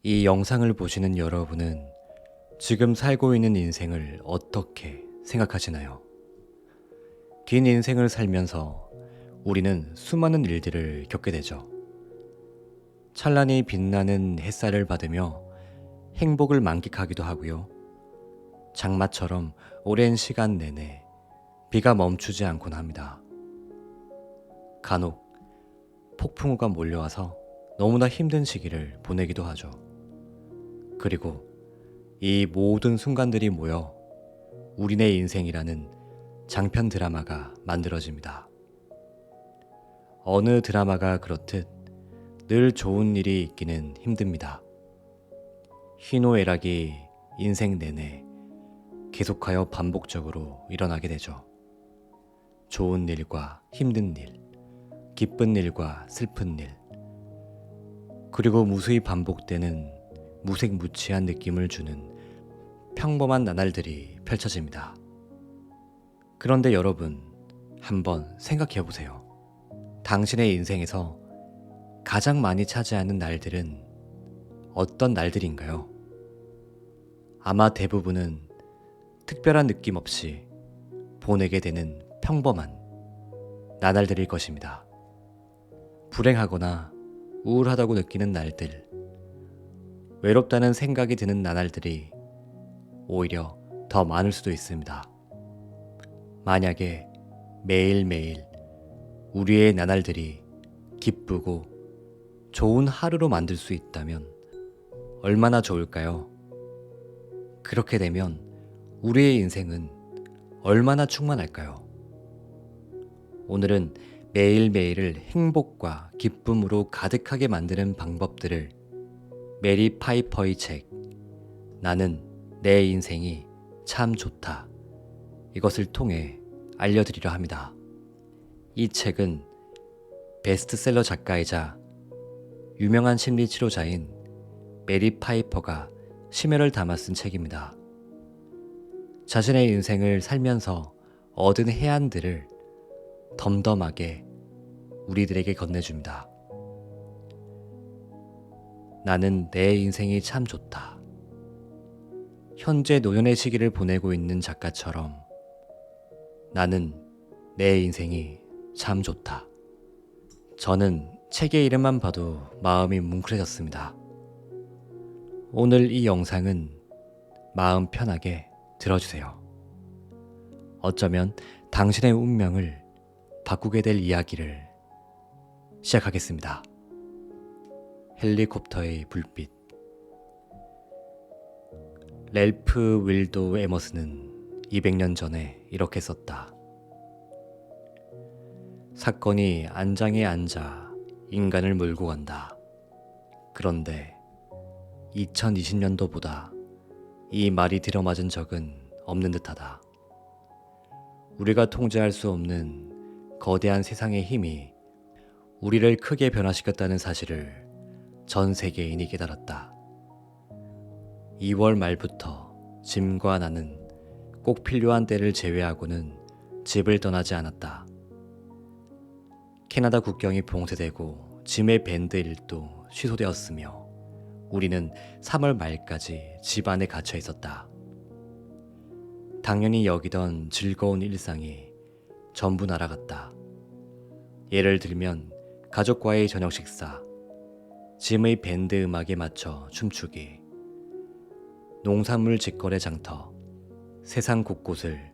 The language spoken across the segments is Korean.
이 영상을 보시는 여러분은 지금 살고 있는 인생을 어떻게 생각하시나요? 긴 인생을 살면서 우리는 수많은 일들을 겪게 되죠. 찬란히 빛나는 햇살을 받으며 행복을 만끽하기도 하고요. 장마처럼 오랜 시간 내내 비가 멈추지 않곤 합니다. 간혹 폭풍우가 몰려와서 너무나 힘든 시기를 보내기도 하죠. 그리고 이 모든 순간들이 모여 우리네 인생이라는 장편 드라마가 만들어집니다. 어느 드라마가 그렇듯 늘 좋은 일이 있기는 힘듭니다. 희노애락이 인생 내내 계속하여 반복적으로 일어나게 되죠. 좋은 일과 힘든 일, 기쁜 일과 슬픈 일, 그리고 무수히 반복되는 무색무취한 느낌을 주는 평범한 나날들이 펼쳐집니다. 그런데 여러분, 한번 생각해 보세요. 당신의 인생에서 가장 많이 차지하는 날들은 어떤 날들인가요? 아마 대부분은 특별한 느낌 없이 보내게 되는 평범한 나날들일 것입니다. 불행하거나 우울하다고 느끼는 날들, 외롭다는 생각이 드는 나날들이 오히려 더 많을 수도 있습니다. 만약에 매일매일 우리의 나날들이 기쁘고 좋은 하루로 만들 수 있다면 얼마나 좋을까요? 그렇게 되면 우리의 인생은 얼마나 충만할까요? 오늘은 매일매일을 행복과 기쁨으로 가득하게 만드는 방법들을 메리 파이퍼의 책 나는 내 인생이 참 좋다, 이것을 통해 알려드리려 합니다. 이 책은 베스트셀러 작가이자 유명한 심리치료자인 메리 파이퍼가 심혈을 담아 쓴 책입니다. 자신의 인생을 살면서 얻은 해안들을 덤덤하게 우리들에게 건네줍니다. 나는 내 인생이 참 좋다. 현재 노년의 시기를 보내고 있는 작가처럼 나는 내 인생이 참 좋다. 저는 책의 이름만 봐도 마음이 뭉클해졌습니다. 오늘 이 영상은 마음 편하게 들어주세요. 어쩌면 당신의 운명을 바꾸게 될 이야기를 시작하겠습니다. 헬리콥터의 불빛. 랠프 윌도 에머스는 200년 전에 이렇게 썼다. 사건이 안장에 앉아 인간을 몰고 간다. 그런데 2020년도보다 이 말이 들어맞은 적은 없는 듯하다. 우리가 통제할 수 없는 거대한 세상의 힘이 우리를 크게 변화시켰다는 사실을 전 세계인이 깨달았다. 2월 말부터 짐과 나는 꼭 필요한 때를 제외하고는 집을 떠나지 않았다. 캐나다 국경이 봉쇄되고 짐의 밴드 일도 취소되었으며 우리는 3월 말까지 집 안에 갇혀 있었다. 당연히 여기던 즐거운 일상이 전부 날아갔다. 예를 들면 가족과의 저녁 식사, 짐의 밴드 음악에 맞춰 춤추기, 농산물 직거래 장터, 세상 곳곳을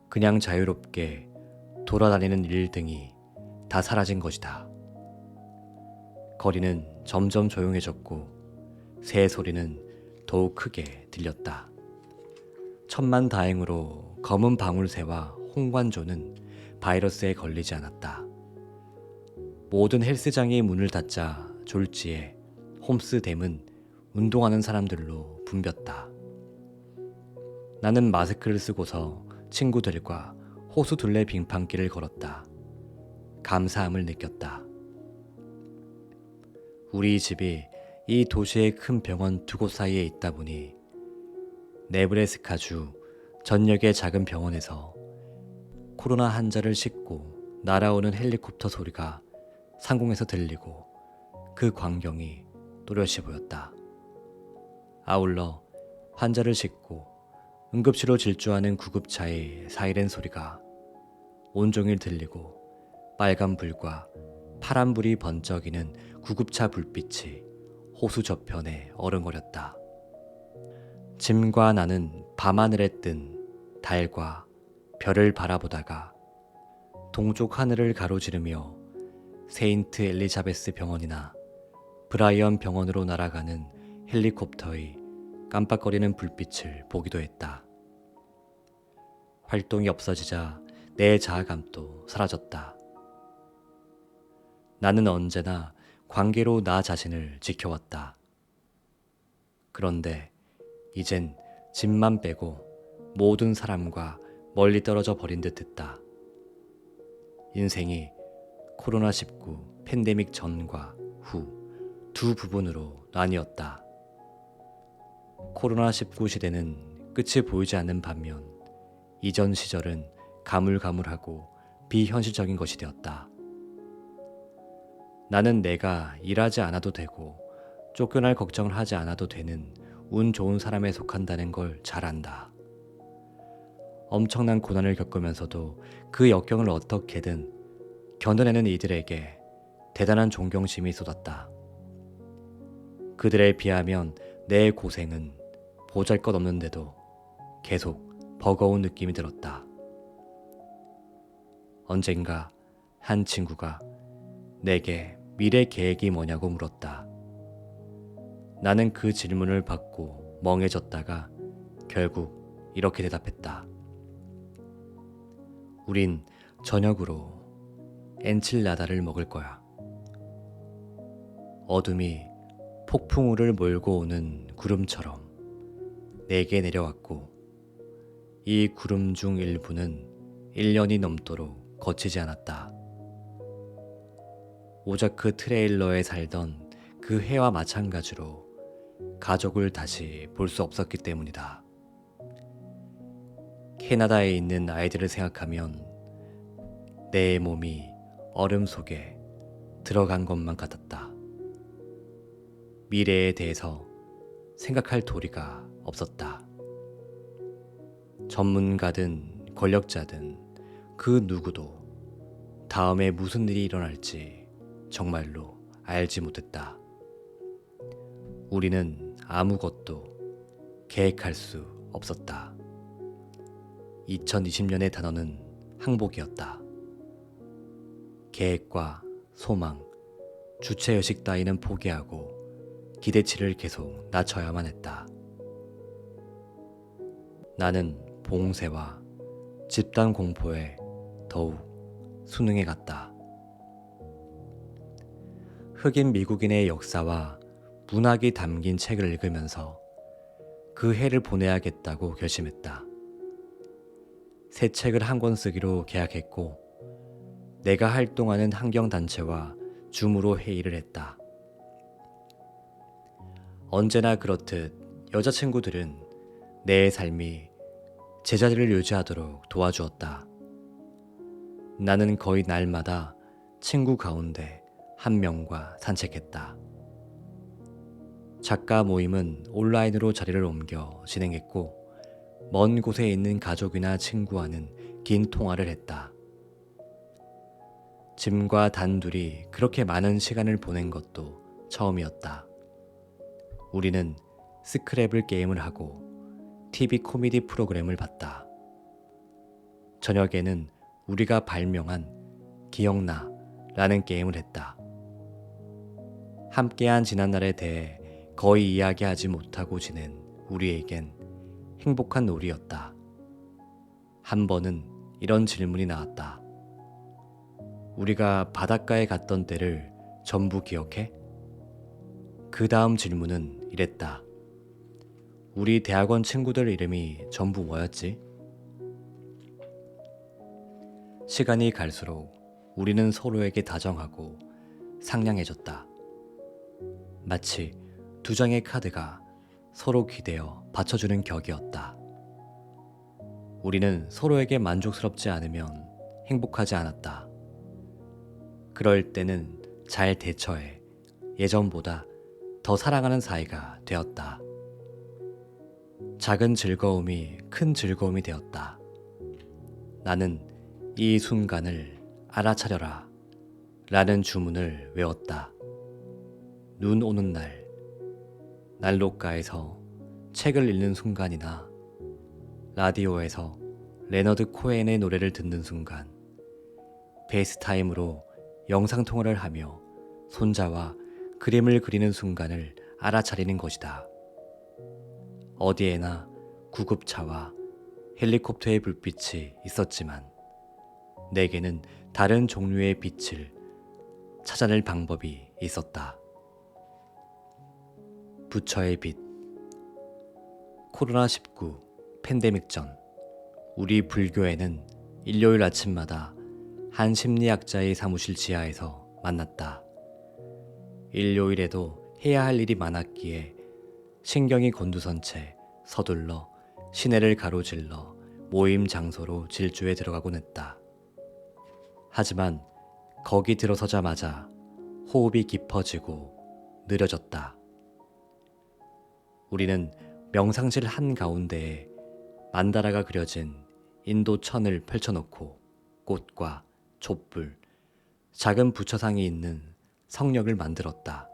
그냥 자유롭게 돌아다니는 일 등이 다 사라진 것이다. 거리는 점점 조용해졌고 새 소리는 더욱 크게 들렸다. 천만다행으로 검은 방울새와 홍관조는 바이러스에 걸리지 않았다. 모든 헬스장이 문을 닫자 졸지에 홈스댐은 운동하는 사람들로 붐볐다. 나는 마스크를 쓰고서 친구들과 호수 둘레 빙판길을 걸었다. 감사함을 느꼈다. 우리 집이 이 도시의 큰 병원 두 곳 사이에 있다 보니 네브래스카주 전역의 작은 병원에서 코로나 환자를 싣고 날아오는 헬리콥터 소리가 상공에서 들리고 그 광경이 또렷이 보였다. 아울러 환자를 싣고 응급실로 질주하는 구급차의 사이렌 소리가 온종일 들리고 빨간 불과 파란 불이 번쩍이는 구급차 불빛이 호수 저편에 어릉거렸다. 짐과 나는 밤하늘에 뜬 달과 별을 바라보다가 동쪽 하늘을 가로지르며 세인트 엘리자베스 병원이나 브라이언 병원으로 날아가는 헬리콥터의 깜빡거리는 불빛을 보기도 했다. 활동이 없어지자 내 자아감도 사라졌다. 나는 언제나 관계로 나 자신을 지켜왔다. 그런데 이젠 집만 빼고 모든 사람과 멀리 떨어져 버린 듯 했다. 인생이 코로나19 팬데믹 전과 후 두 부분으로 나뉘었다. 코로나19 시대는 끝이 보이지 않는 반면 이전 시절은 가물가물하고 비현실적인 것이 되었다. 나는 내가 일하지 않아도 되고 쫓겨날 걱정을 하지 않아도 되는 운 좋은 사람에 속한다는 걸 잘 안다. 엄청난 고난을 겪으면서도 그 역경을 어떻게든 견뎌내는 이들에게 대단한 존경심이 쏟았다. 그들에 비하면 내 고생은 보잘것없는데도 계속 버거운 느낌이 들었다. 언젠가 한 친구가 내게 미래 계획이 뭐냐고 물었다. 나는 그 질문을 받고 멍해졌다가 결국 이렇게 대답했다. 우린 저녁으로 엔칠라다를 먹을 거야. 어둠이 폭풍우를 몰고 오는 구름처럼 내게 내려왔고 이 구름 중 일부는 1년이 넘도록 거치지 않았다. 오자크 트레일러에 살던 그 해와 마찬가지로 가족을 다시 볼 수 없었기 때문이다. 캐나다에 있는 아이들을 생각하면 내 몸이 얼음 속에 들어간 것만 같았다. 미래에 대해서 생각할 도리가 없었다. 전문가든 권력자든 그 누구도 다음에 무슨 일이 일어날지 정말로 알지 못했다. 우리는 아무것도 계획할 수 없었다. 2020년의 단어는 항복이었다. 계획과 소망, 주체의식 따위는 포기하고 기대치를 계속 낮춰야만 했다. 나는 봉쇄와 집단 공포에 더욱 수능해 갔다. 흑인 미국인의 역사와 문학이 담긴 책을 읽으면서 그 해를 보내야겠다고 결심했다. 새 책을 한 권 쓰기로 계약했고 내가 활동하는 환경단체와 줌으로 회의를 했다. 언제나 그렇듯 여자친구들은 내 삶이 제자리를 유지하도록 도와주었다. 나는 거의 날마다 친구 가운데 한 명과 산책했다. 작가 모임은 온라인으로 자리를 옮겨 진행했고 먼 곳에 있는 가족이나 친구와는 긴 통화를 했다. 짐과 단둘이 그렇게 많은 시간을 보낸 것도 처음이었다. 우리는 스크래블 게임을 하고 TV 코미디 프로그램을 봤다. 저녁에는 우리가 발명한 기억나 라는 게임을 했다. 함께한 지난날에 대해 거의 이야기하지 못하고 지낸 우리에겐 행복한 놀이였다. 한 번은 이런 질문이 나왔다. 우리가 바닷가에 갔던 때를 전부 기억해? 그 다음 질문은 이랬다. 우리 대학원 친구들 이름이 전부 뭐였지? 시간이 갈수록 우리는 서로에게 다정하고 상냥해졌다. 마치 두 장의 카드가 서로 기대어 받쳐주는 격이었다. 우리는 서로에게 만족스럽지 않으면 행복하지 않았다. 그럴 때는 잘 대처해 예전보다 더 사랑하는 사이가 되었다. 작은 즐거움이 큰 즐거움이 되었다. 나는 이 순간을 알아차려라 라는 주문을 외웠다. 눈 오는 날, 난로가에서 책을 읽는 순간이나 라디오에서 레너드 코엔의 노래를 듣는 순간, 페이스타임으로 영상통화를 하며 손자와 그림을 그리는 순간을 알아차리는 것이다. 어디에나 구급차와 헬리콥터의 불빛이 있었지만 내게는 다른 종류의 빛을 찾아낼 방법이 있었다. 부처의 빛. 코로나19 팬데믹 전 우리 불교에는 일요일 아침마다 한 심리학자의 사무실 지하에서 만났다. 일요일에도 해야 할 일이 많았기에 신경이 곤두선 채 서둘러 시내를 가로질러 모임 장소로 질주에 들어가곤 했다. 하지만 거기 들어서자마자 호흡이 깊어지고 느려졌다. 우리는 명상실 한가운데에 만다라가 그려진 인도 천을 펼쳐놓고 꽃과 촛불, 작은 부처상이 있는 성역을 만들었다.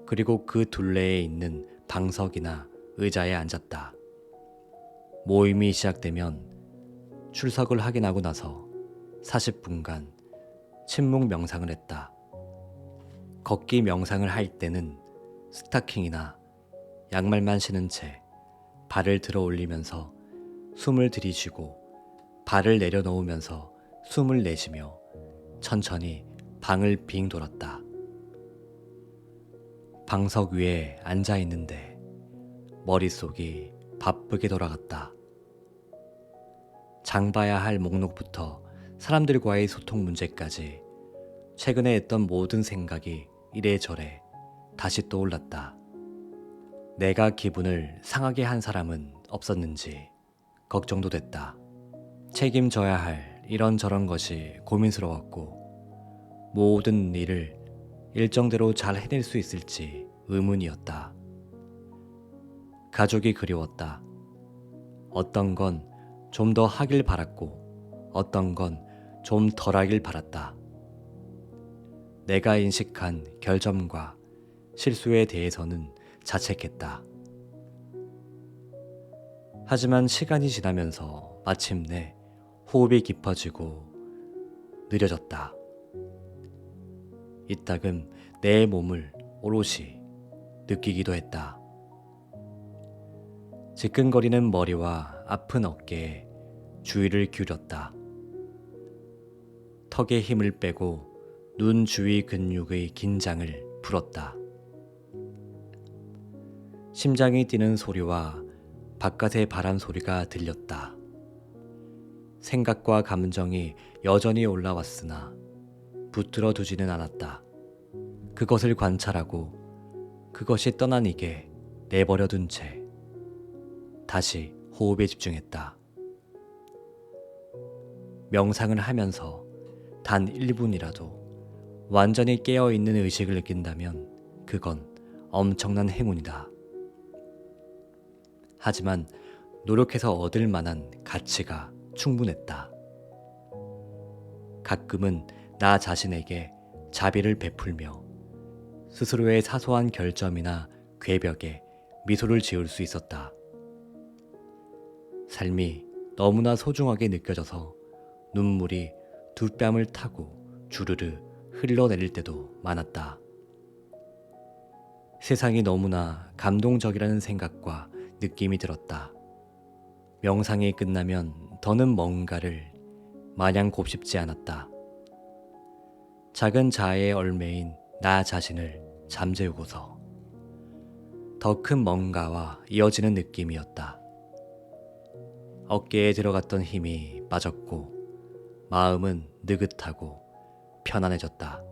그리고 그 둘레에 있는 방석이나 의자에 앉았다. 모임이 시작되면 출석을 확인하고 나서 40분간 침묵 명상을 했다. 걷기 명상을 할 때는 스타킹이나 양말만 신은 채 발을 들어 올리면서 숨을 들이쉬고 발을 내려놓으면서 숨을 내쉬며 천천히 방을 빙 돌았다. 방석 위에 앉아 있는데 머릿속이 바쁘게 돌아갔다. 장 봐야 할 목록부터 사람들과의 소통 문제까지 최근에 했던 모든 생각이 이래저래 다시 떠올랐다. 내가 기분을 상하게 한 사람은 없었는지 걱정도 됐다. 책임져야 할 이런저런 것이 고민스러웠고 모든 일을 일정대로 잘 해낼 수 있을지 의문이었다. 가족이 그리웠다. 어떤 건 좀 더 하길 바랐고 어떤 건 좀 덜 하길 바랐다. 내가 인식한 결점과 실수에 대해서는 자책했다. 하지만 시간이 지나면서 마침내 호흡이 깊어지고 느려졌다. 이따금 내 몸을 오롯이 느끼기도 했다. 지끈거리는 머리와 아픈 어깨에 주의를 기울였다. 턱에 힘을 빼고 눈 주위 근육의 긴장을 풀었다. 심장이 뛰는 소리와 바깥의 바람 소리가 들렸다. 생각과 감정이 여전히 올라왔으나 붙들어 두지는 않았다. 그것을 관찰하고 그것이 떠나니게 내버려 둔 채 다시 호흡에 집중했다. 명상을 하면서 단 1분이라도 완전히 깨어있는 의식을 느낀다면 그건 엄청난 행운이다. 하지만 노력해서 얻을 만한 가치가 충분했다. 가끔은 나 자신에게 자비를 베풀며 스스로의 사소한 결점이나 궤벽에 미소를 지을 수 있었다. 삶이 너무나 소중하게 느껴져서 눈물이 두 뺨을 타고 주르르 흘러내릴 때도 많았다. 세상이 너무나 감동적이라는 생각과 느낌이 들었다. 명상이 끝나면 더는 뭔가를 마냥 곱씹지 않았다. 작은 자아의 얼매인 나 자신을 잠재우고서 더 큰 뭔가와 이어지는 느낌이었다. 어깨에 들어갔던 힘이 빠졌고 마음은 느긋하고 편안해졌다.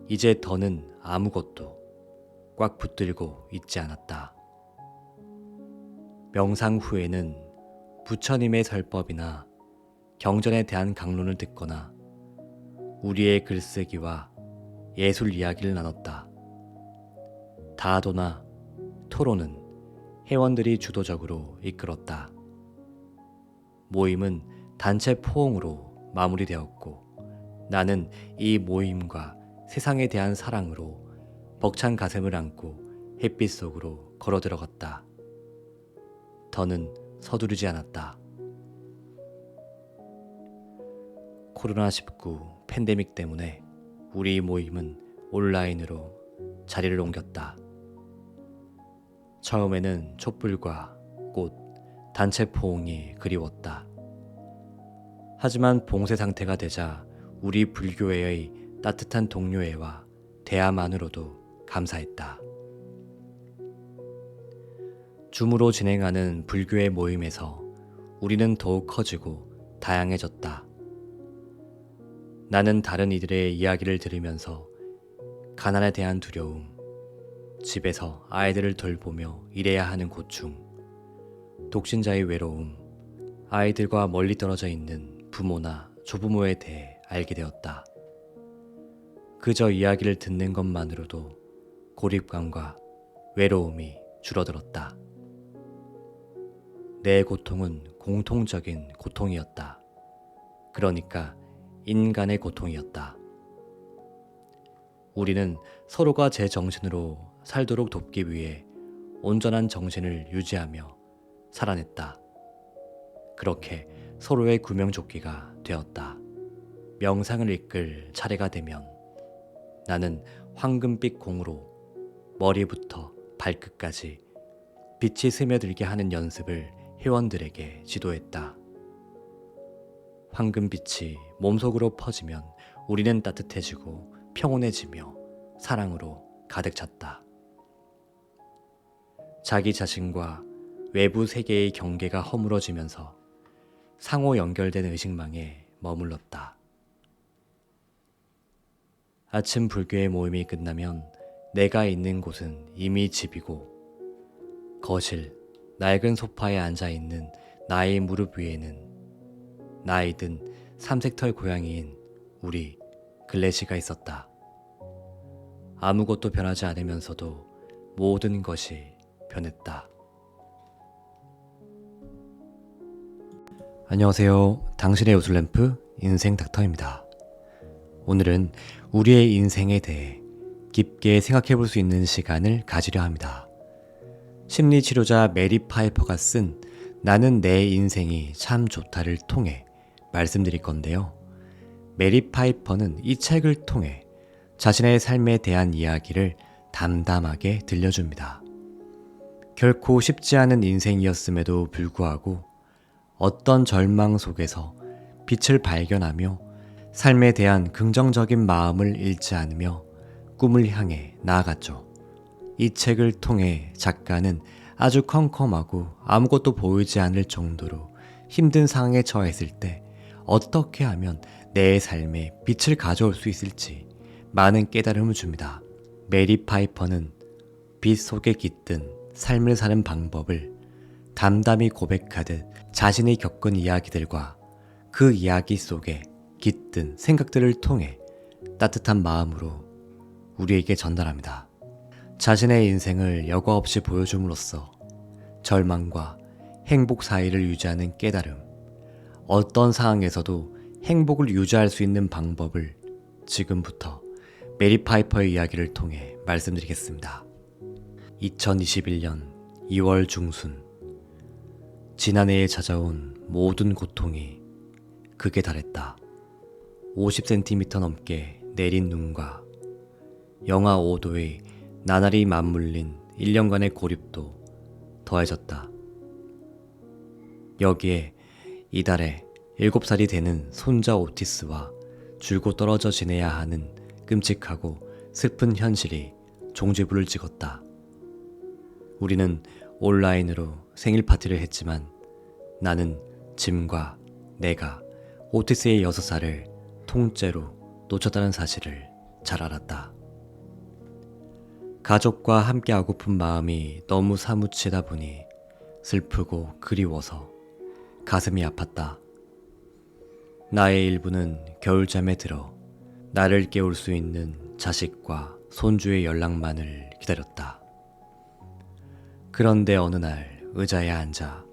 이제 더는 아무것도 꽉 붙들고 있지 않았다. 명상 후에는 부처님의 설법이나 경전에 대한 강론을 듣거나 우리의 글쓰기와 예술 이야기를 나눴다. 다도나 토론은 회원들이 주도적으로 이끌었다. 모임은 단체 포옹으로 마무리되었고 나는 이 모임과 세상에 대한 사랑으로 벅찬 가슴을 안고 햇빛 속으로 걸어 들어갔다. 더는 서두르지 않았다. 코로나19 팬데믹 때문에 우리 모임은 온라인으로 자리를 옮겼다. 처음에는 촛불과 꽃, 단체 포옹이 그리웠다. 하지만 봉쇄 상태가 되자 우리 불교회의 따뜻한 동료애와 대화만으로도 감사했다. 줌으로 진행하는 불교의 모임에서 우리는 더욱 커지고 다양해졌다. 나는 다른 이들의 이야기를 들으면서 가난에 대한 두려움, 집에서 아이들을 돌보며 일해야 하는 고충, 독신자의 외로움, 아이들과 멀리 떨어져 있는 부모나 조부모에 대해 알게 되었다. 그저 이야기를 듣는 것만으로도 고립감과 외로움이 줄어들었다. 내 고통은 공통적인 고통이었다. 그러니까 인간의 고통이었다. 우리는 서로가 제 정신으로 살도록 돕기 위해 온전한 정신을 유지하며 살아냈다. 그렇게 서로의 구명조끼가 되었다. 명상을 이끌 차례가 되면 나는 황금빛 공으로 머리부터 발끝까지 빛이 스며들게 하는 연습을 회원들에게 지도했다. 황금빛이 몸속으로 퍼지면 우리는 따뜻해지고 평온해지며 사랑으로 가득 찼다. 자기 자신과 외부 세계의 경계가 허물어지면서 상호 연결된 의식망에 머물렀다. 아침 불교의 모임이 끝나면 내가 있는 곳은 이미 집이고 거실, 낡은 소파에 앉아있는 나의 무릎 위에는 나이 든 삼색털 고양이인 우리 글래시가 있었다. 아무것도 변하지 않으면서도 모든 것이 변했다. 안녕하세요. 당신의 요술램프 인생 닥터입니다. 오늘은 우리의 인생에 대해 깊게 생각해 볼 수 있는 시간을 가지려 합니다. 심리치료자 메리 파이퍼가 쓴 나는 내 인생이 참 좋다를 통해 말씀드릴 건데요. 메리 파이퍼는 이 책을 통해 자신의 삶에 대한 이야기를 담담하게 들려줍니다. 결코 쉽지 않은 인생이었음에도 불구하고 어떤 절망 속에서 빛을 발견하며 삶에 대한 긍정적인 마음을 잃지 않으며 꿈을 향해 나아갔죠. 이 책을 통해 작가는 아주 컴컴하고 아무것도 보이지 않을 정도로 힘든 상황에 처했을 때 어떻게 하면 내 삶에 빛을 가져올 수 있을지 많은 깨달음을 줍니다. 메리 파이퍼는 빛 속에 깃든 삶을 사는 방법을 담담히 고백하듯 자신이 겪은 이야기들과 그 이야기 속에 깃든 생각들을 통해 따뜻한 마음으로 우리에게 전달합니다. 자신의 인생을 여과 없이 보여줌으로써 절망과 행복 사이를 유지하는 깨달음, 어떤 상황에서도 행복을 유지할 수 있는 방법을 지금부터 메리 파이퍼의 이야기를 통해 말씀드리겠습니다. 2021년 2월 중순, 지난해에 찾아온 모든 고통이 극에 달했다. 50cm 넘게 내린 눈과 영하 5도의 나날이 맞물린 1년간의 고립도 더해졌다. 여기에 이달에 7살이 되는 손자 오티스와 줄곧 떨어져 지내야 하는 끔찍하고 슬픈 현실이 종지부를 찍었다. 우리는 온라인으로 생일 파티를 했지만 나는 짐과 내가 오티스의 6살을 통째로 놓쳤다는 사실을 잘 알았다. 가족과 함께하고픈 마음이 너무 사무치다 보니 슬프고 그리워서 가슴이 아팠다. 나의 일부는 겨울잠에 들어 나를 깨울 수 있는 자식과 손주의 연락만을 기다렸다. 그런데 어느 날 의자에 앉아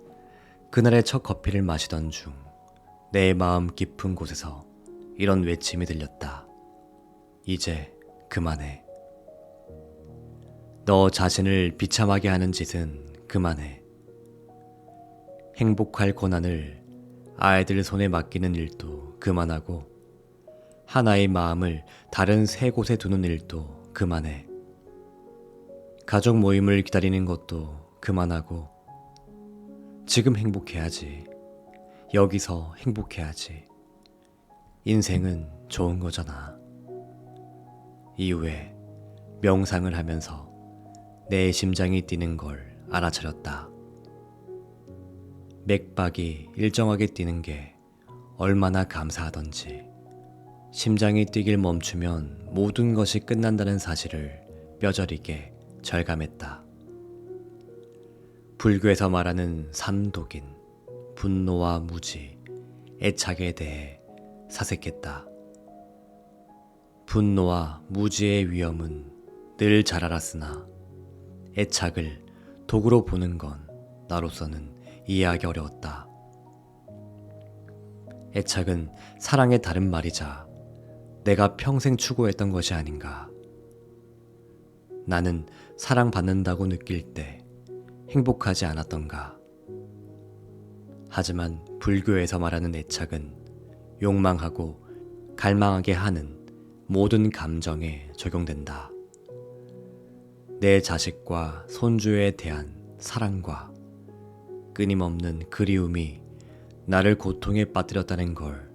그날의 첫 커피를 마시던 중 내 마음 깊은 곳에서 이런 외침이 들렸다. 이제 그만해. 너 자신을 비참하게 하는 짓은 그만해. 행복할 권한을 아이들 손에 맡기는 일도 그만하고 하나의 마음을 다른 세 곳에 두는 일도 그만해. 가족 모임을 기다리는 것도 그만하고 지금 행복해야지. 여기서 행복해야지. 인생은 좋은 거잖아. 이후에 명상을 하면서 내 심장이 뛰는 걸 알아차렸다. 맥박이 일정하게 뛰는 게 얼마나 감사하던지, 심장이 뛰길 멈추면 모든 것이 끝난다는 사실을 뼈저리게 절감했다. 불교에서 말하는 삼독인 분노와 무지, 애착에 대해 사색했다. 분노와 무지의 위험은 늘 잘 알았으나 애착을 도구로 보는 건 나로서는 이해하기 어려웠다. 애착은 사랑의 다른 말이자 내가 평생 추구했던 것이 아닌가. 나는 사랑받는다고 느낄 때 행복하지 않았던가. 하지만 불교에서 말하는 애착은 욕망하고 갈망하게 하는 모든 감정에 적용된다. 내 자식과 손주에 대한 사랑과 끊임없는 그리움이 나를 고통에 빠뜨렸다는 걸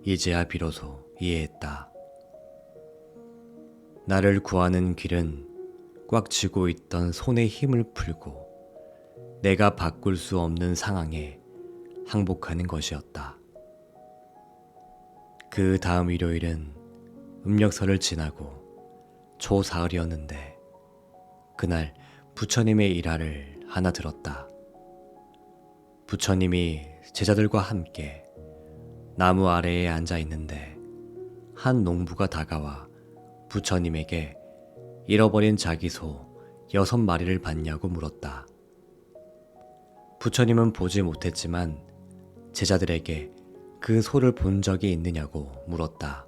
이제야 비로소 이해했다. 나를 구하는 길은 꽉 쥐고 있던 손에 힘을 풀고 내가 바꿀 수 없는 상황에 항복하는 것이었다. 그 다음 일요일은 음력설을 지나고 초사흘이었는데 그날 부처님의 일화를 하나 들었다. 부처님이 제자들과 함께 나무 아래에 앉아 있는데 한 농부가 다가와 부처님에게 잃어버린 자기 소 6마리를 봤냐고 물었다. 부처님은 보지 못했지만 제자들에게 그 소를 본 적이 있느냐고 물었다.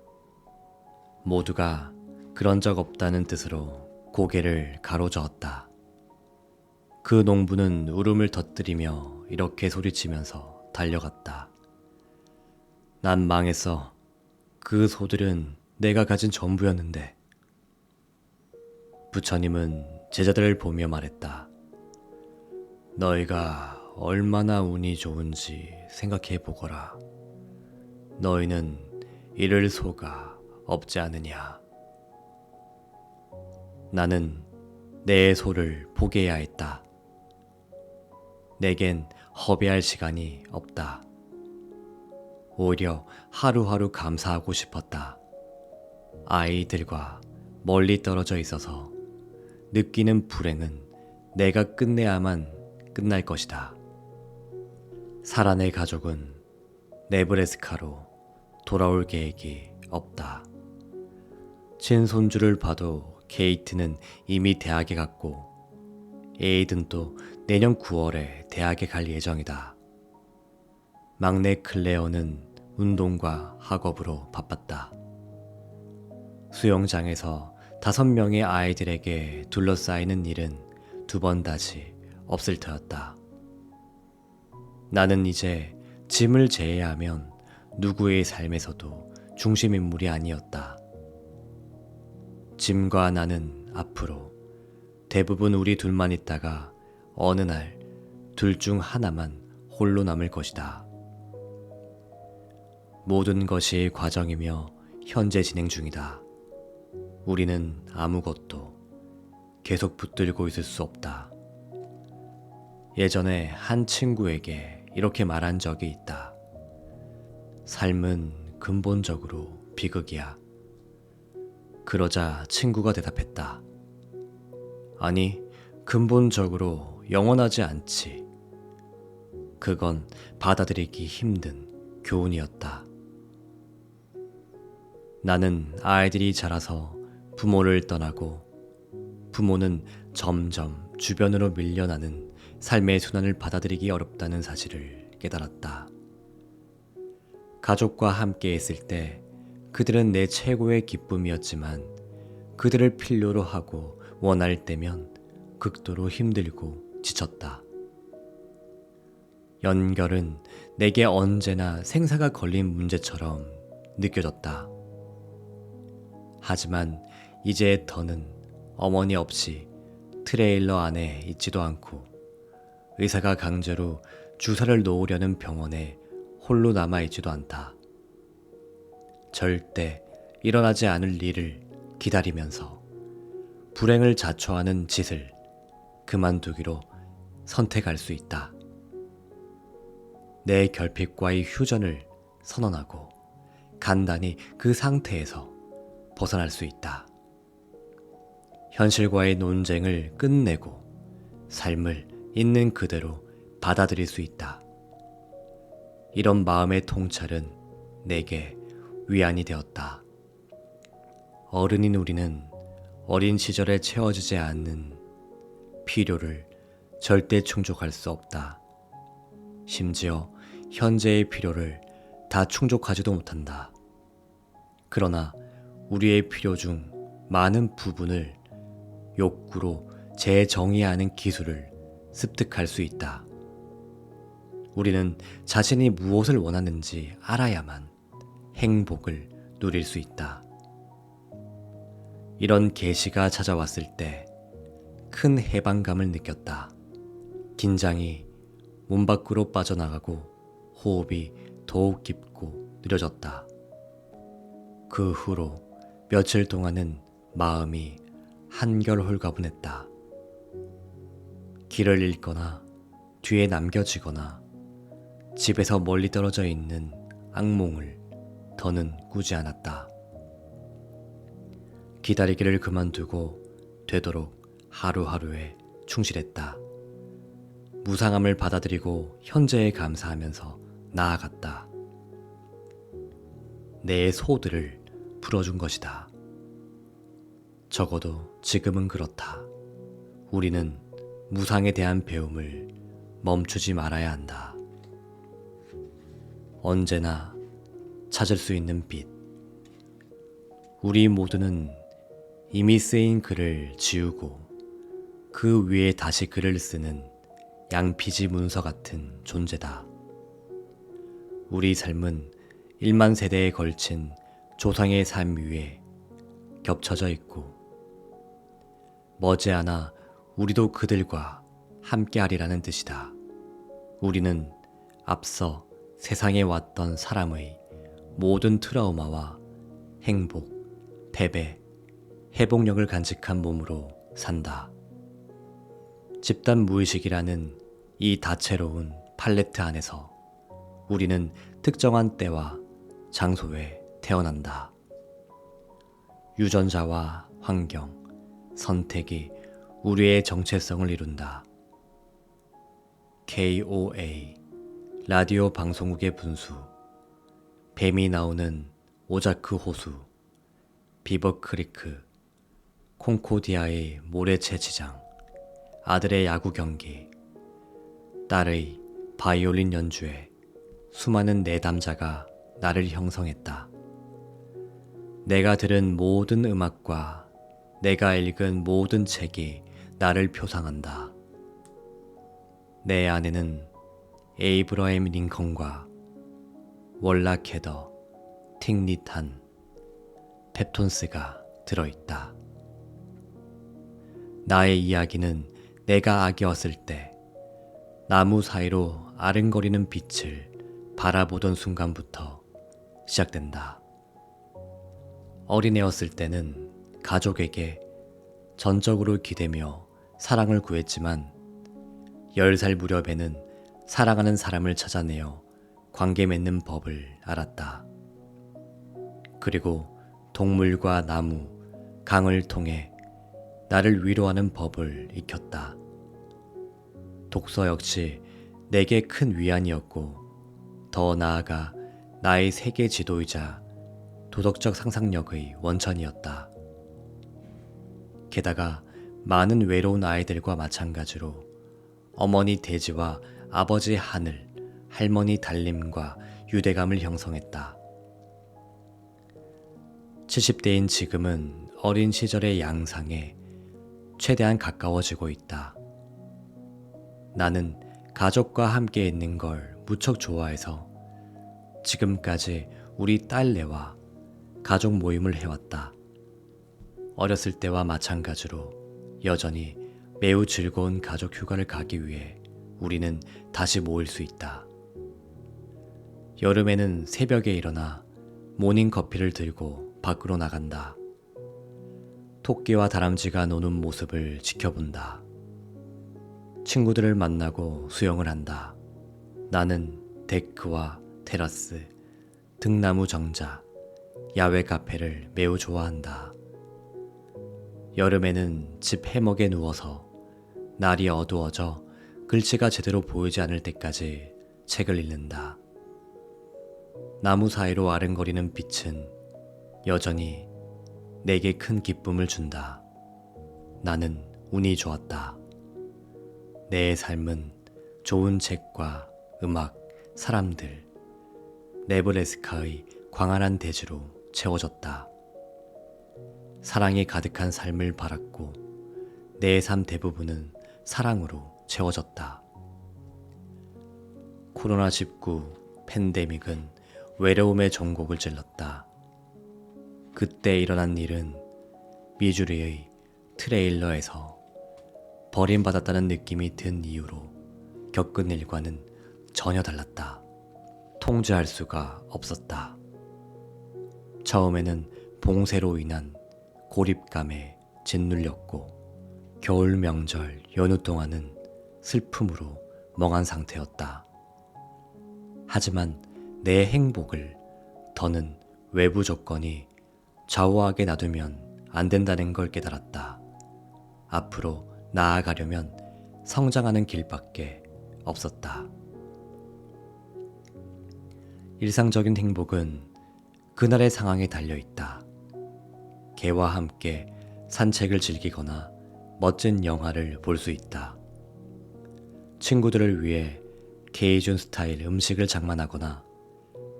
모두가 그런 적 없다는 뜻으로 고개를 가로저었다. 그 농부는 울음을 터뜨리며 이렇게 소리치면서 달려갔다. 난 망했어. 그 소들은 내가 가진 전부였는데. 부처님은 제자들을 보며 말했다. 너희가 얼마나 운이 좋은지 생각해 보거라. 너희는 잃을 소가 없지 않으냐. 나는 내 소를 포기해야 했다. 내겐 허비할 시간이 없다. 오히려 하루하루 감사하고 싶었다. 아이들과 멀리 떨어져 있어서 느끼는 불행은 내가 끝내야만 끝날 것이다. 사란의 가족은 네브래스카로 돌아올 계획이 없다. 친손주를 봐도 케이트는 이미 대학에 갔고 에이든도 내년 9월에 대학에 갈 예정이다. 막내 클레어는 운동과 학업으로 바빴다. 수영장에서 5명의 아이들에게 둘러싸이는 일은 2번 다시 없을 터였다. 나는 이제 짐을 제외하면 누구의 삶에서도 중심인물이 아니었다. 짐과 나는 앞으로 대부분 우리 둘만 있다가 어느 날 둘 중 하나만 홀로 남을 것이다. 모든 것이 과정이며 현재 진행 중이다. 우리는 아무것도 계속 붙들고 있을 수 없다. 예전에 한 친구에게 이렇게 말한 적이 있다. 삶은 근본적으로 비극이야. 그러자 친구가 대답했다. 아니, 근본적으로 영원하지 않지. 그건 받아들이기 힘든 교훈이었다. 나는 아이들이 자라서 부모를 떠나고 부모는 점점 주변으로 밀려나는 삶의 순환을 받아들이기 어렵다는 사실을 깨달았다. 가족과 함께 있을 때 그들은 내 최고의 기쁨이었지만 그들을 필요로 하고 원할 때면 극도로 힘들고 지쳤다. 연결은 내게 언제나 생사가 걸린 문제처럼 느껴졌다. 하지만 이제 더는 어머니 없이 트레일러 안에 있지도 않고 의사가 강제로 주사를 놓으려는 병원에 홀로 남아있지도 않다. 절대 일어나지 않을 일을 기다리면서 불행을 자초하는 짓을 그만두기로 선택할 수 있다. 내 결핍과의 휴전을 선언하고 간단히 그 상태에서 벗어날 수 있다. 현실과의 논쟁을 끝내고 삶을 있는 그대로 받아들일 수 있다. 이런 마음의 통찰은 내게 위안이 되었다. 어른인 우리는 어린 시절에 채워지지 않는 필요를 절대 충족할 수 없다. 심지어 현재의 필요를 다 충족하지도 못한다. 그러나 우리의 필요 중 많은 부분을 욕구로 재정의하는 기술을 습득할 수 있다. 우리는 자신이 무엇을 원하는지 알아야만 행복을 누릴 수 있다. 이런 계시가 찾아왔을 때 큰 해방감을 느꼈다. 긴장이 몸 밖으로 빠져나가고 호흡이 더욱 깊고 느려졌다. 그 후로 며칠 동안은 마음이 한결 홀가분했다. 길을 잃거나 뒤에 남겨지거나 집에서 멀리 떨어져 있는 악몽을 더는 꾸지 않았다. 기다리기를 그만두고 되도록 하루하루에 충실했다. 무상함을 받아들이고 현재에 감사하면서 나아갔다. 내 소들을 풀어준 것이다. 적어도 지금은 그렇다. 우리는 무상에 대한 배움을 멈추지 말아야 한다. 언제나 찾을 수 있는 빛. 우리 모두는 이미 쓰인 글을 지우고 그 위에 다시 글을 쓰는 양피지 문서 같은 존재다. 우리 삶은 1만 세대에 걸친 조상의 삶 위에 겹쳐져 있고 머지않아 우리도 그들과 함께하리라는 뜻이다. 우리는 앞서 세상에 왔던 사람의 모든 트라우마와 행복, 패배, 회복력을 간직한 몸으로 산다. 집단 무의식이라는 이 다채로운 팔레트 안에서 우리는 특정한 때와 장소에 태어난다. 유전자와 환경, 선택이 우리의 정체성을 이룬다. KOA 라디오 방송국의 분수, 뱀이 나오는 오자크 호수, 비버크리크, 콩코디아의 모래채지장, 아들의 야구 경기, 딸의 바이올린 연주에 수많은 내담자가 나를 형성했다. 내가 들은 모든 음악과 내가 읽은 모든 책이 나를 표상한다. 내 안에는 에이브러햄 링컨과 월락 헤더, 틱릿한, 펩톤스가 들어있다. 나의 이야기는 내가 아기였을 때 나무 사이로 아른거리는 빛을 바라보던 순간부터 시작된다. 어린애였을 때는 가족에게 전적으로 기대며 사랑을 구했지만 10살 무렵에는 사랑하는 사람을 찾아내어 관계 맺는 법을 알았다. 그리고 동물과 나무, 강을 통해 나를 위로하는 법을 익혔다. 독서 역시 내게 큰 위안이었고 더 나아가 나의 세계 지도이자 도덕적 상상력의 원천이었다. 게다가 많은 외로운 아이들과 마찬가지로 어머니 대지와 아버지 하늘, 할머니 달림과 유대감을 형성했다. 70대인 지금은 어린 시절의 양상에 최대한 가까워지고 있다. 나는 가족과 함께 있는 걸 무척 좋아해서 지금까지 우리 딸내와 가족 모임을 해왔다. 어렸을 때와 마찬가지로 여전히 매우 즐거운 가족 휴가를 가기 위해 우리는 다시 모일 수 있다. 여름에는 새벽에 일어나 모닝커피를 들고 밖으로 나간다. 토끼와 다람쥐가 노는 모습을 지켜본다. 친구들을 만나고 수영을 한다. 나는 데크와 테라스, 등나무 정자, 야외 카페를 매우 좋아한다. 여름에는 집 해먹에 누워서 날이 어두워져 글씨가 제대로 보이지 않을 때까지 책을 읽는다. 나무 사이로 아른거리는 빛은 여전히 내게 큰 기쁨을 준다. 나는 운이 좋았다. 내 삶은 좋은 책과 음악, 사람들, 네브래스카의 광활한 대지로 채워졌다. 사랑이 가득한 삶을 바랐고 내 삶 대부분은 사랑으로 채워졌다. 코로나19 팬데믹은 외로움의 전곡을 찔렀다. 그때 일어난 일은 미주리의 트레일러에서 버림받았다는 느낌이 든 이유로 겪은 일과는 전혀 달랐다. 통제할 수가 없었다. 처음에는 봉쇄로 인한 고립감에 짓눌렸고 겨울 명절 연휴 동안은 슬픔으로 멍한 상태였다. 하지만 내 행복을 더는 외부 조건이 좌우하게 놔두면 안 된다는 걸 깨달았다. 앞으로 나아가려면 성장하는 길밖에 없었다. 일상적인 행복은 그날의 상황에 달려있다. 개와 함께 산책을 즐기거나 멋진 영화를 볼 수 있다. 친구들을 위해 케이준 스타일 음식을 장만하거나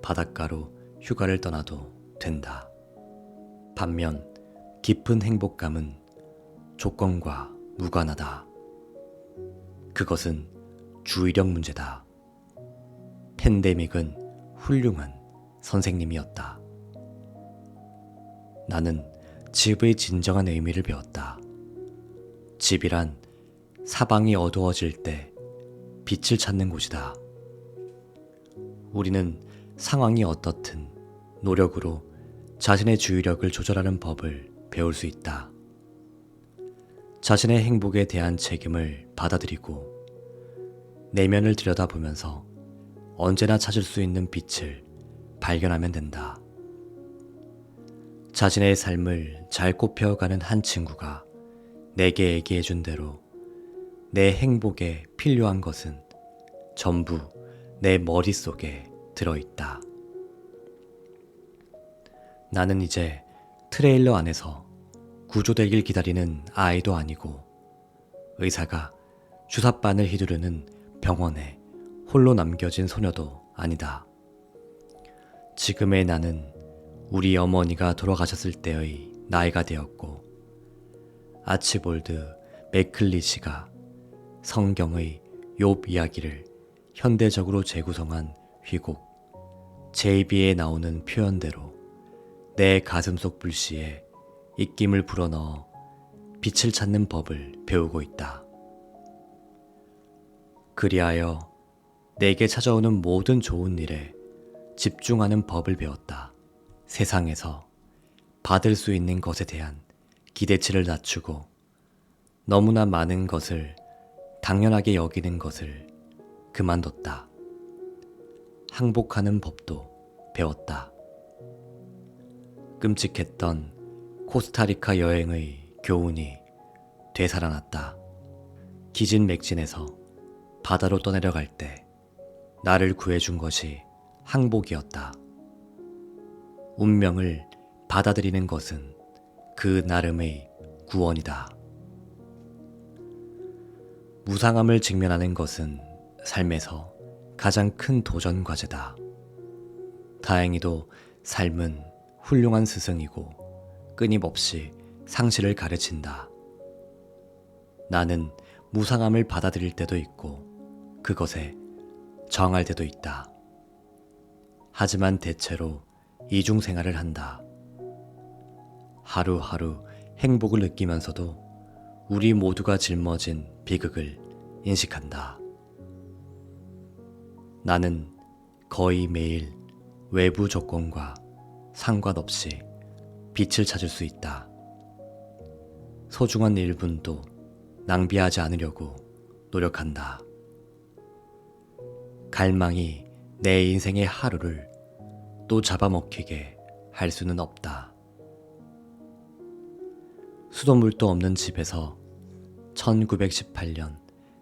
바닷가로 휴가를 떠나도 된다. 반면 깊은 행복감은 조건과 무관하다. 그것은 주의력 문제다. 팬데믹은 훌륭한 선생님이었다. 나는 집의 진정한 의미를 배웠다. 집이란 사방이 어두워질 때 빛을 찾는 곳이다. 우리는 상황이 어떻든 노력으로 자신의 주의력을 조절하는 법을 배울 수 있다. 자신의 행복에 대한 책임을 받아들이고 내면을 들여다보면서 언제나 찾을 수 있는 빛을 발견하면 된다. 자신의 삶을 잘 꽃피워가는 한 친구가 내게 얘기해준 대로 내 행복에 필요한 것은 전부 내 머릿속에 들어있다. 나는 이제 트레일러 안에서 구조되길 기다리는 아이도 아니고 의사가 주사바늘 휘두르는 병원에 홀로 남겨진 소녀도 아니다. 지금의 나는 우리 어머니가 돌아가셨을 때의 나이가 되었고 아치볼드 맥클리시가 성경의 욥 이야기를 현대적으로 재구성한 휘곡 제이비에 나오는 표현대로 내 가슴속 불씨에 입김을 불어넣어 빛을 찾는 법을 배우고 있다. 그리하여 내게 찾아오는 모든 좋은 일에 집중하는 법을 배웠다. 세상에서 받을 수 있는 것에 대한 기대치를 낮추고 너무나 많은 것을 당연하게 여기는 것을 그만뒀다. 항복하는 법도 배웠다. 끔찍했던 코스타리카 여행의 교훈이 되살아났다. 기진맥진에서 바다로 떠내려갈 때 나를 구해준 것이 항복이었다. 운명을 받아들이는 것은 그 나름의 구원이다. 무상함을 직면하는 것은 삶에서 가장 큰 도전 과제다. 다행히도 삶은 훌륭한 스승이고 끊임없이 상실을 가르친다. 나는 무상함을 받아들일 때도 있고 그것에 저항할 때도 있다. 하지만 대체로 이중생활을 한다. 하루하루 행복을 느끼면서도 우리 모두가 짊어진 비극을 인식한다. 나는 거의 매일 외부 조건과 상관없이 빛을 찾을 수 있다. 소중한 1분도 낭비하지 않으려고 노력한다. 갈망이 내 인생의 하루를 또 잡아먹히게 할 수는 없다. 수돗물도 없는 집에서 1918년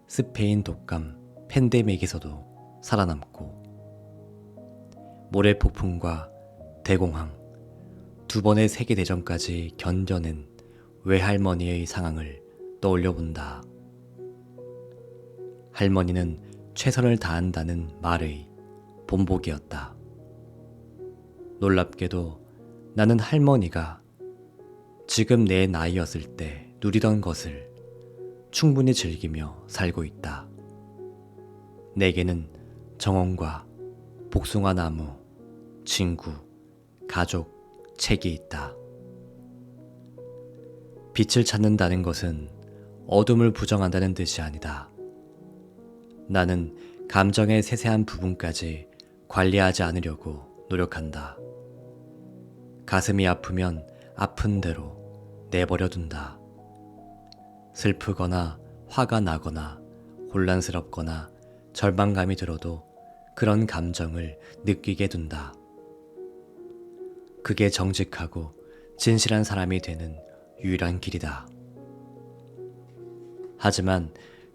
스페인 독감 팬데믹에서도 살아남고 모래폭풍과 대공황, 2번의 세계대전까지 견뎌낸 외할머니의 상황을 떠올려 본다. 할머니는 최선을 다한다는 말의 본보기였다. 놀랍게도 나는 할머니가 지금 내 나이였을 때 누리던 것을 충분히 즐기며 살고 있다. 내게는 정원과 복숭아 나무, 친구, 가족, 책이 있다. 빛을 찾는다는 것은 어둠을 부정한다는 뜻이 아니다. 나는 감정의 세세한 부분까지 관리하지 않으려고 노력한다. 가슴이 아프면 아픈 대로 내버려둔다. 슬프거나 화가 나거나 혼란스럽거나 절망감이 들어도 그런 감정을 느끼게 둔다. 그게 정직하고 진실한 사람이 되는 유일한 길이다. 하지만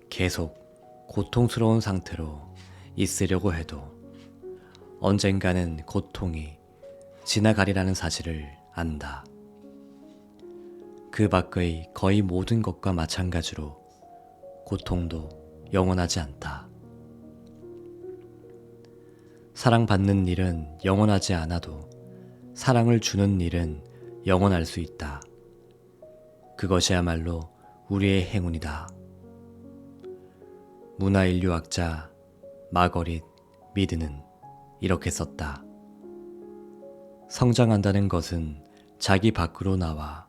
계속 고통스러운 상태로 있으려고 해도 언젠가는 고통이 지나가리라는 사실을 안다. 그 밖의 거의 모든 것과 마찬가지로 고통도 영원하지 않다. 사랑받는 일은 영원하지 않아도 사랑을 주는 일은 영원할 수 있다. 그것이야말로 우리의 행운이다. 문화인류학자 마거릿 미드는 이렇게 썼다. 성장한다는 것은 자기 밖으로 나와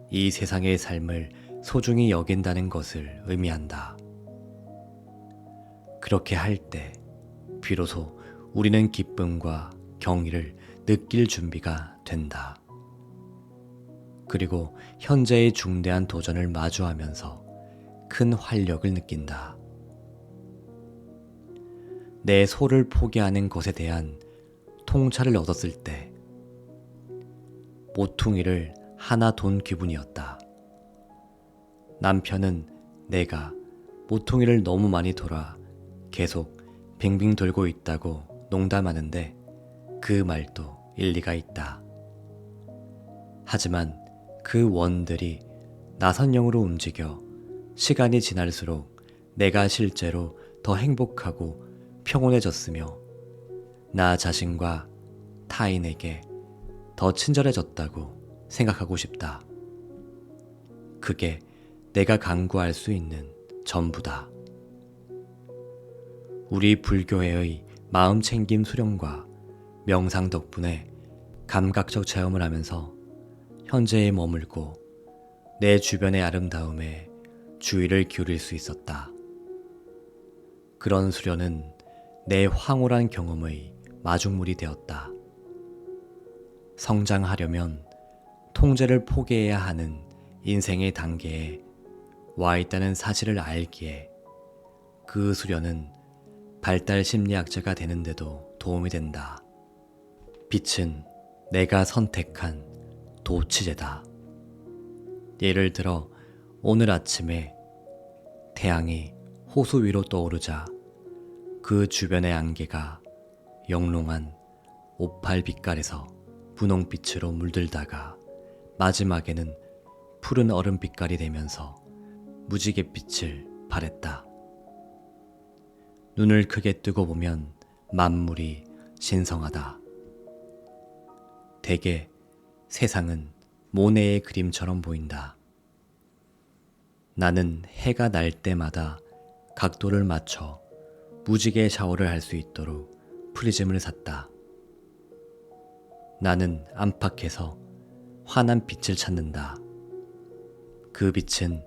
이 세상의 삶을 소중히 여긴다는 것을 의미한다. 그렇게 할 때 비로소 우리는 기쁨과 경의를 느낄 준비가 된다. 그리고 현재의 중대한 도전을 마주하면서 큰 활력을 느낀다. 내 소를 포기하는 것에 대한 통찰을 얻었을 때 모퉁이를 하나 돈 기분이었다. 남편은 내가 모퉁이를 너무 많이 돌아 계속 빙빙 돌고 있다고 농담하는데 그 말도 일리가 있다. 하지만 그 원들이 나선형으로 움직여 시간이 지날수록 내가 실제로 더 행복하고 평온해졌으며 나 자신과 타인에게 더 친절해졌다고 생각하고 싶다. 그게 내가 강구할 수 있는 전부다. 우리 불교회의 마음챙김 수련과 명상 덕분에 감각적 체험을 하면서 현재에 머물고 내 주변의 아름다움에 주의를 기울일 수 있었다. 그런 수련은 내 황홀한 경험의 마중물이 되었다. 성장하려면 통제를 포기해야 하는 인생의 단계에 와 있다는 사실을 알기에 그 수련은 발달 심리학자가 되는데도 도움이 된다. 빛은 내가 선택한 도치제다. 예를 들어 오늘 아침에 태양이 호수 위로 떠오르자 그 주변의 안개가 영롱한 오팔 빛깔에서 분홍빛으로 물들다가 마지막에는 푸른 얼음 빛깔이 되면서 무지갯빛을 바랬다. 눈을 크게 뜨고 보면 만물이 신성하다. 대개 세상은 모네의 그림처럼 보인다. 나는 해가 날 때마다 각도를 맞춰 무지개 샤워를 할 수 있도록 프리즘을 샀다. 나는 안팎에서 환한 빛을 찾는다. 그 빛은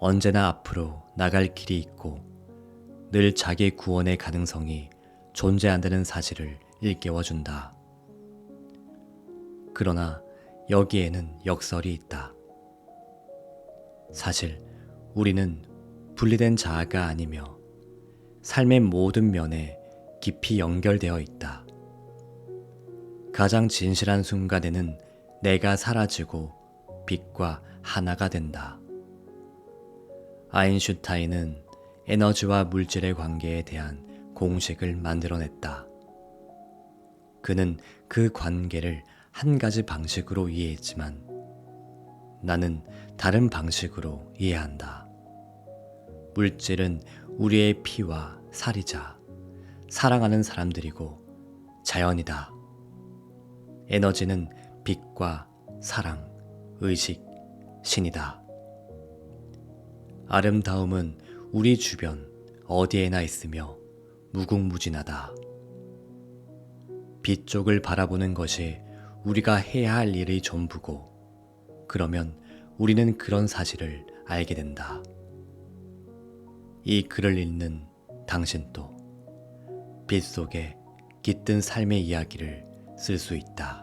언제나 앞으로 나갈 길이 있고 늘 자기 구원의 가능성이 존재한다는 사실을 일깨워준다. 그러나 여기에는 역설이 있다. 사실 우리는 분리된 자아가 아니며 삶의 모든 면에 깊이 연결되어 있다. 가장 진실한 순간에는 내가 사라지고 빛과 하나가 된다. 아인슈타인은 에너지와 물질의 관계에 대한 공식을 만들어냈다. 그는 그 관계를 한 가지 방식으로 이해했지만 나는 다른 방식으로 이해한다. 물질은 우리의 피와 살이자 사랑하는 사람들이고 자연이다. 에너지는 빛과 사랑, 의식, 신이다. 아름다움은 우리 주변 어디에나 있으며 무궁무진하다. 빛 쪽을 바라보는 것이 우리가 해야 할 일의 전부고, 그러면 우리는 그런 사실을 알게 된다. 이 글을 읽는 당신도 빛 속에 깃든 삶의 이야기를 쓸 수 있다.